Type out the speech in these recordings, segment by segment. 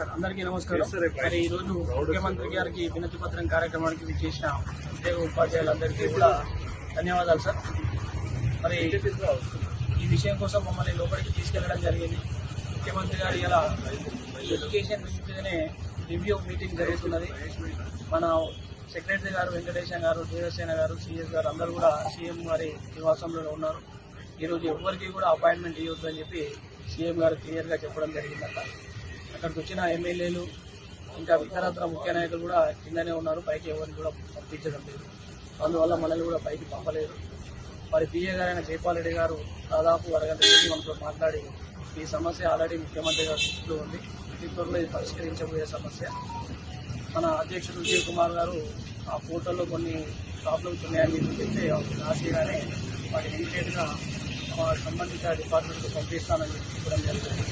అందరికీ నమస్కారం. మరి ఈరోజు ముఖ్యమంత్రి గారికి వినతి పత్రం కార్యక్రమానికి విచ్చేసిన ఉద్యోగ ఉపాధ్యాయులందరికీ కూడా ధన్యవాదాలు సార్. మరి ఈ విషయం కోసం మమ్మల్ని లోపలికి తీసుకెళ్లడం జరిగింది. ముఖ్యమంత్రి గారు ఇలా ఎడ్యుకేషన్ మీదనే రివ్యూ మీటింగ్ జరుగుతున్నది. మన సెక్రటరీ గారు వెంకటేశం గారు, దేవసేన గారు, సిఎస్ గారు అందరూ కూడా సీఎం గారి నివాసంలో ఉన్నారు. ఈరోజు ఎవరికి కూడా అపాయింట్మెంట్ ఇవ్వద్దు అని చెప్పి సీఎం గారు క్లియర్గా చెప్పడం జరిగిందట. అక్కడికి వచ్చిన ఎమ్మెల్యేలు ఇంకా ఇతరత్ర ముఖ్య నాయకులు కూడా కిందనే ఉన్నారు, పైకి ఎవరిని కూడా పంపించడం లేదు. అందువల్ల మనల్ని కూడా పైకి పంపలేదు. మరి పిఏ గారైన జైపాల్ రెడ్డి గారు దాదాపు అరగంట సేపు మనతో మాట్లాడి ఈ సమస్య ఆల్రెడీ ముఖ్యమంత్రి గారి దృష్టిలో ఉంది, ఈ త్వరలో ఇది పరిష్కరించబోయే సమస్య. మన అధ్యక్షుడు విజయ్ కుమార్ గారు ఆ పోర్టల్లో కొన్ని ప్రాబ్లమ్స్ ఉన్నాయని చెప్తే రాసిగానే వాటి ఇమీడియట్గా సంబంధిత డిపార్ట్మెంట్కి పంపిస్తానని చెప్పడం జరిగింది.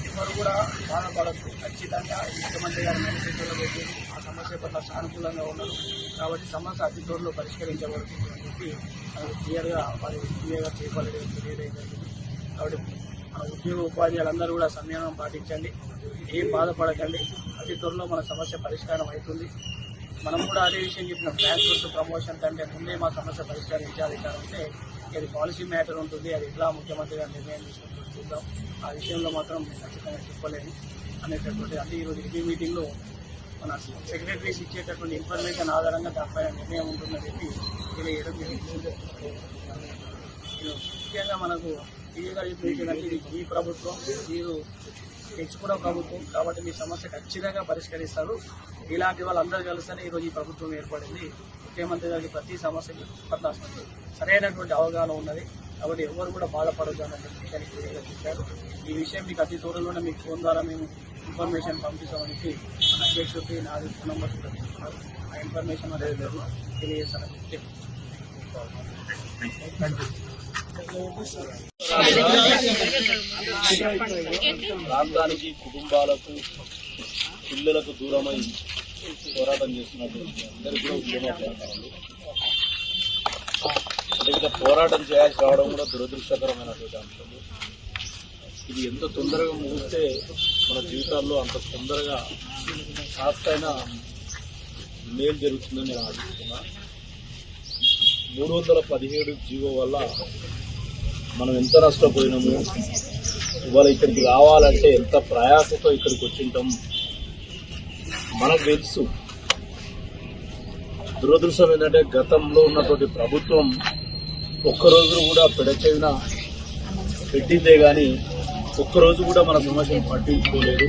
ఎవరు కూడా బాధపడద్దు, ఖచ్చితంగా ముఖ్యమంత్రి గారి మేనిఫెస్టోలో పెట్టి ఆ సమస్య పట్ల సానుకూలంగా ఉన్నారు కాబట్టి సమస్య అతి త్వరలో పరిష్కరించబడుతుంది అని చెప్పి మనకు క్లియర్గా వారి క్లియర్గా చేపలేదు తెలియజేయడం. కాబట్టి మన ఉద్యోగ ఉపాధ్యాయులందరూ కూడా సంయమనం పాటించండి, ఏం బాధపడకండి, అతి త్వరలో మన సమస్య పరిష్కారం అవుతుంది. మనం కూడా అదే విషయం చెప్పినాం, ట్రాన్స్ఫర్ ప్రమోషన్ కంటే ముందే మా సమస్య పరిష్కరించాలి అంటే ఇది పాలసీ మ్యాటర్ ఉంటుంది, అది ఎట్లా ముఖ్యమంత్రి గారు నిర్ణయం తీసుకుంటుంది చూద్దాం. ఆ విషయంలో మాత్రం ఖచ్చితంగా చెప్పలేను అనేటటువంటి అంటే ఈరోజు రివ్యూ మీటింగ్లో మన సెక్రటరీస్ ఇచ్చేటటువంటి ఇన్ఫర్మేషన్ ఆధారంగా దానిపైన నిర్ణయం ఉంటుందని చెప్పి తెలియజేయడం జరిగింది. ముఖ్యంగా మనకు టీవీ గారు చెప్పేదంటే ఇది ఈ ప్రభుత్వం, మీరు తెచ్చుకున్న ప్రభుత్వం కాబట్టి మీ సమస్య ఖచ్చితంగా పరిష్కరిస్తారు. ఇలాంటి వాళ్ళందరూ కలిస్తేనే ఈరోజు ఈ ప్రభుత్వం ఏర్పడింది. ముఖ్యమంత్రి గారికి ప్రతి సమస్యకి పట్ల సరైనటువంటి అవగాహన ఉన్నది కాబట్టి ఎవరు కూడా బాధపడదు అన్నట్టు విషయాన్ని క్లియర్గా చెప్పారు. ఈ విషయం మీకు అతి త్వరలోనే మీకు ఫోన్ ద్వారా మేము ఇన్ఫర్మేషన్ పంపిస్తామని మన అధ్యక్షుడికి నాది ఫోన్ నెంబర్ తీసుకున్నారు. ఆ ఇన్ఫర్మేషన్ అనేది తెలియజేస్తానని చెప్తే ప్రాంతానికి, కుటుంబాలకు, పిల్లలకు దూరమై పోరాటం చేస్తున్నటువంటి అందరికీ కూడా ఉద్యమకాలండి. అంటే ఇంకా పోరాటం చేయాల్సి రావడం కూడా దురదృష్టకరమైనటువంటి అంశం. ఇది ఎంత తొందరగా ముగిస్తే మన జీవితాల్లో అంత తొందరగా కాస్తైనా మేలు జరుగుతుందని నేను ఆశిస్తున్నా. 317 జీవో వల్ల మనం ఎంత నష్టపోయినాము, ఇవాళ ఇక్కడికి రావాలంటే ఎంత ప్రయాసతో ఇక్కడికి వచ్చింటాం మనకు తెలుసు. దురదృష్టం ఏంటంటే గతంలో ఉన్నటువంటి ప్రభుత్వం ఒక్కరోజు కూడా పెడచెవిన పెట్టిందే కానీ ఒక్కరోజు కూడా మన సమస్యను పట్టించుకోలేదు.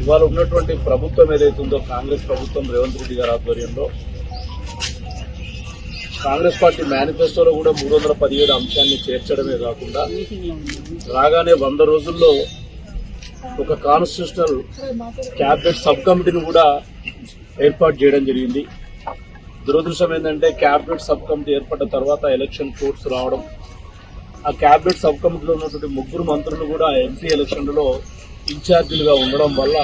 ఇవాళ ఉన్నటువంటి ప్రభుత్వం ఏదైతుందో కాంగ్రెస్ ప్రభుత్వం రేవంత్ రెడ్డి గారి ఆధ్వర్యంలో కాంగ్రెస్ పార్టీ మేనిఫెస్టోలో కూడా 317 అంశాన్ని చేర్చడమే కాకుండా రాగానే 100 రోజుల్లో ఒక కాన్స్టిట్యూషనల్ క్యాబినెట్ సబ్ కమిటీని కూడా ఏర్పాటు చేయడం జరిగింది. దురదృష్టం ఏంటంటే క్యాబినెట్ సబ్ కమిటీ ఏర్పడిన తర్వాత ఎలక్షన్ కోడ్స్ రావడం, ఆ క్యాబినెట్ సబ్ కమిటీలో ఉన్నటువంటి 3 మంత్రులు కూడా ఎంపీ ఎలక్షన్లలో ఇన్ఛార్జీలుగా ఉండడం వల్ల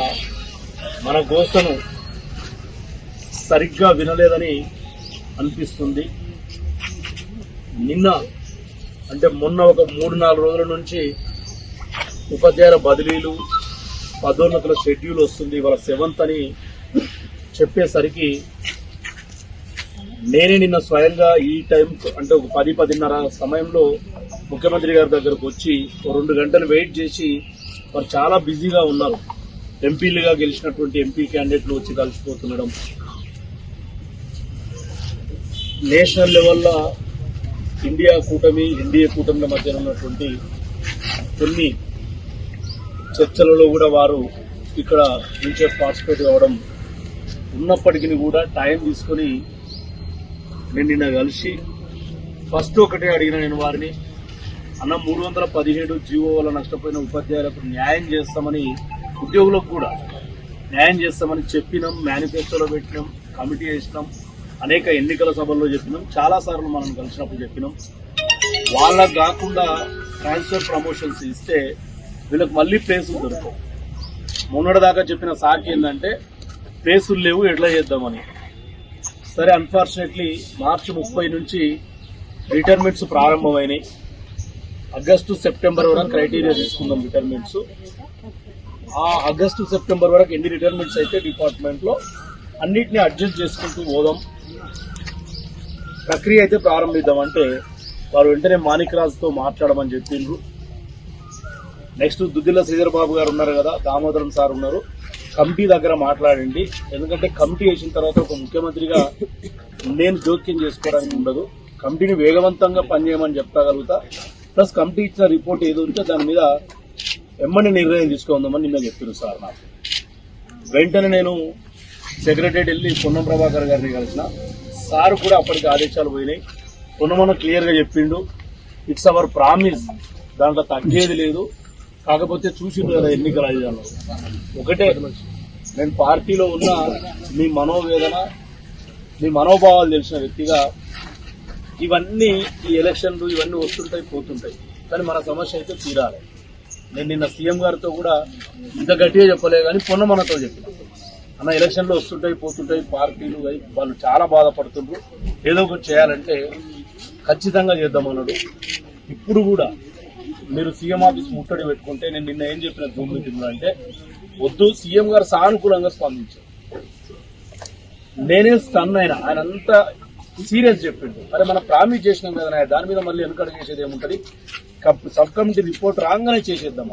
మన గోస్తను సరిగ్గా వినలేదని అనిపిస్తుంది. నిన్న అంటే మొన్న ఒక 3-4 రోజుల నుంచి ఉపాధ్యాయుల బదిలీలు, పదోన్నతుల షెడ్యూల్ వస్తుంది, ఇవాళ 7th అని చెప్పేసరికి నేనే నిన్న స్వయంగా ఈ టైం అంటే ఒక 10-10:30 సమయంలో ముఖ్యమంత్రి గారి దగ్గరకు వచ్చి 2 గంటలు వెయిట్ చేసి వారు చాలా బిజీగా ఉన్నారు. ఎంపీలుగా గెలిచినటువంటి ఎంపీ క్యాండిడేట్లు వచ్చి కలిసిపోతుండడం, నేషనల్ లెవెల్లో ఎన్డీఏ కూటమిల మధ్య ఉన్నటువంటి కొన్ని చర్చలలో కూడా వారు ఇక్కడ నుంచే పార్టిసిపేట్ కావడం ఉన్నప్పటికీ కూడా టైం తీసుకొని నేను నిన్న కలిసి ఫస్ట్ ఒకటే అడిగిన నేను వారిని, అన్న 317 జీవో వల్ల నష్టపోయిన ఉపాధ్యాయులకు న్యాయం చేస్తామని, ఉద్యోగులకు కూడా న్యాయం చేస్తామని చెప్పినాం, మేనిఫెస్టోలో పెట్టినాం, కమిటీ వేసినాం, అనేక ఎన్నికల సభల్లో చెప్పినాం, చాలాసార్లు మనం కలిసినప్పుడు చెప్పినాం. వాళ్ళకు కాకుండా ట్రాన్స్ఫర్ ప్రమోషన్స్ ఇస్తే వీళ్ళకి మళ్ళీ ప్లేసులు దొరకవు. మొన్నటిదాకా చెప్పిన సాకి ఏంటంటే ప్లేసులు లేవు, ఎట్లా చేద్దామని. సరే, అన్ఫార్చునేట్లీ మార్చి 30 నుంచి రిటైర్మెంట్స్ ప్రారంభమైనాయి. ఆగస్టు సెప్టెంబర్ వరకు క్రైటీరియా తీసుకుందాం రిటైర్మెంట్స్. ఆ ఆగస్టు సెప్టెంబర్ వరకు ఎన్ని రిటైర్మెంట్స్ అయితే డిపార్ట్మెంట్ లో అన్నిటిని అడ్జస్ట్ చేసుకుంటూ పోదాం, ప్రక్రియ అయితే ప్రారంభిద్దాం అంటే వారు వెంటనే మాణిక్రాజ్తో మాట్లాడమని చెప్పిండ్రు. నెక్స్ట్ దుద్దిల్ల శ్రీధర్ బాబు గారు ఉన్నారు కదా, దామోదరం సార్ ఉన్నారు, కమిటీ దగ్గర మాట్లాడండి. ఎందుకంటే కమిటీ వేసిన తర్వాత ఒక ముఖ్యమంత్రిగా నేను జోక్యం చేసుకోవడానికి ఉండదు. కమిటీని వేగవంతంగా పనిచేయమని చెప్పగలుగుతా. ప్లస్ కమిటీ ఇచ్చిన రిపోర్ట్ ఏదో ఉంటే దాని మీద ఎమ్మని నిర్ణయం తీసుకుందామని నిన్న చెప్తున్నారు సార్. నాకు వెంటనే నేను సెక్రటరీ వెళ్ళి పొన్నం ప్రభాకర్ గారిని కలిసిన. సార్ కూడా అప్పటికి ఆదేశాలు పోయినాయి. పొన్నమన్న క్లియర్గా చెప్పిండు, ఇట్స్ అవర్ ప్రామిస్, దాంట్లో తగ్గేది లేదు. కాకపోతే చూసిండు కదా ఎన్నికల అధికారులు. ఒకటే, నేను పార్టీలో ఉన్న మీ మనోవేదన, మీ మనోభావాలు తెలిసిన వ్యక్తిగా ఇవన్నీ ఈ ఎలక్షన్లు ఇవన్నీ వస్తుంటాయి పోతుంటాయి, కానీ మన సమస్య అయితే తీరాలి. నేను నిన్న సీఎం గారితో కూడా ఇంత గట్టిగా చెప్పలే కానీ పొన్నమన్నతో చెప్పిన, అన్న ఎలక్షన్లు వస్తుంటాయి పోతుంటాయి, పార్టీలు వాళ్ళు చాలా బాధపడుతుండ్రు, ఏదో ఒకటి చేయాలంటే ఖచ్చితంగా చేద్దామన్నాడు. ఇప్పుడు కూడా మీరు సీఎం ఆఫీస్ ముట్టడి పెట్టుకుంటే నేను నిన్న ఏం చెప్పిన జూమ్ మీటింగ్లో అంటే వద్దు, సీఎం గారు సానుకూలంగా స్పందించారు. నేనే స్టన్ అయినా, ఆయన అంతా సీరియస్ చెప్పిండు. అరే మనం ప్రామిస్ చేసినాం కదా, దాని మీద మళ్ళీ వెనుకడుగు చేసేది ఏముంటుంది, సబ్ కమిటీ రిపోర్ట్ రాగానే చేసేద్దాం.